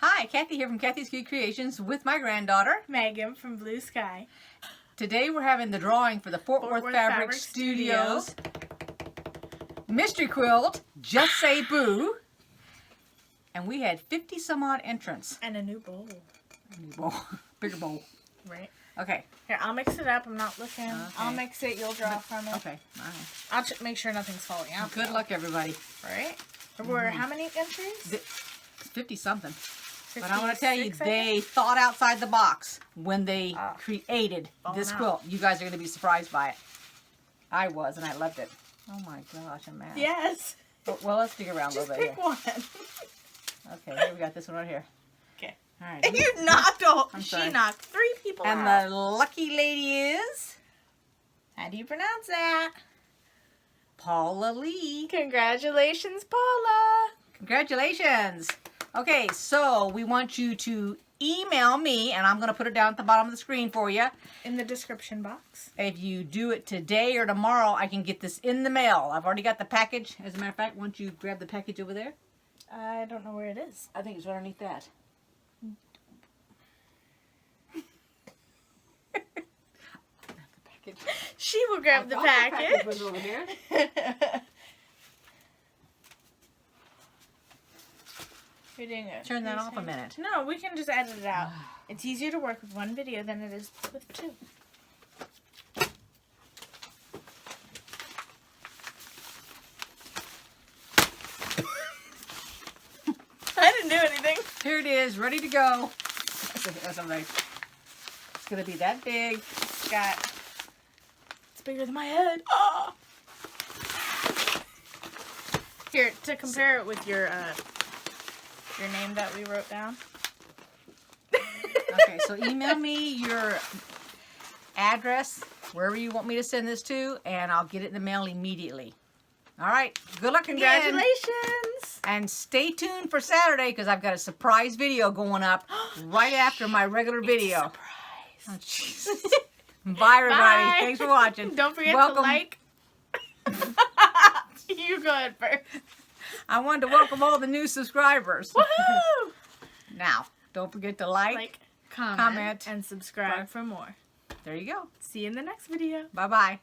Hi, Kathy here from Kathyskutekreations with my granddaughter, Megan from Blue Sky. Today we're having the drawing for the Fort Worth Fabric Studios Mystery Quilt, Just Say Boo. And we had 50 some odd entrants. And a new bowl. A new bowl. Bigger bowl. Right. Okay. Here, I'll mix it up. I'm not looking. Okay. I'll mix it. You'll draw from it. Okay. All right. I'll make sure nothing's falling out. Good luck, everybody. Right? There were how many entries? 50 something. But I want to tell you, they thought outside the box when they created this quilt. You guys are going to be surprised by it. I was, and I loved it. Oh my gosh, I'm mad. Yes. Well, let's dig around a little bit here. Pick one. Okay, here we got this one right here. Okay. All right. And you knocked all. She knocked 3 people out. And the lucky lady is. How do you pronounce that? Paula Lee. Congratulations, Paula. Congratulations. Okay, so we want you to email me, and I'm going to put it down at the bottom of the screen for you. In the description box. If you do it today or tomorrow, I can get this in the mail. I've already got the package. As a matter of fact, why don't you grab the package over there? I don't know where it is. I think it's right underneath that. She will grab the package. The package was over here. You're doing it. Turn that off a minute. No, we can just edit it out. It's easier to work with one video than it is with 2. I didn't do anything. Here it is, ready to go. That's all right. It's going to be that big. It's bigger than my head. Oh! Here, to compare it with your name that we wrote down. Okay, so email me your address, wherever you want me to send this to, and I'll get it in the mail immediately. All right, good luck again. Congratulations. And stay tuned for Saturday, because I've got a surprise video going up right after my regular video. Surprise. Oh, Jesus. Bye, everybody. Bye. Thanks for watching. Don't forget to like. You go ahead first. I wanted to welcome all the new subscribers. Woohoo! Now, don't forget to like, comment, and subscribe for more. There you go. See you in the next video. Bye-bye.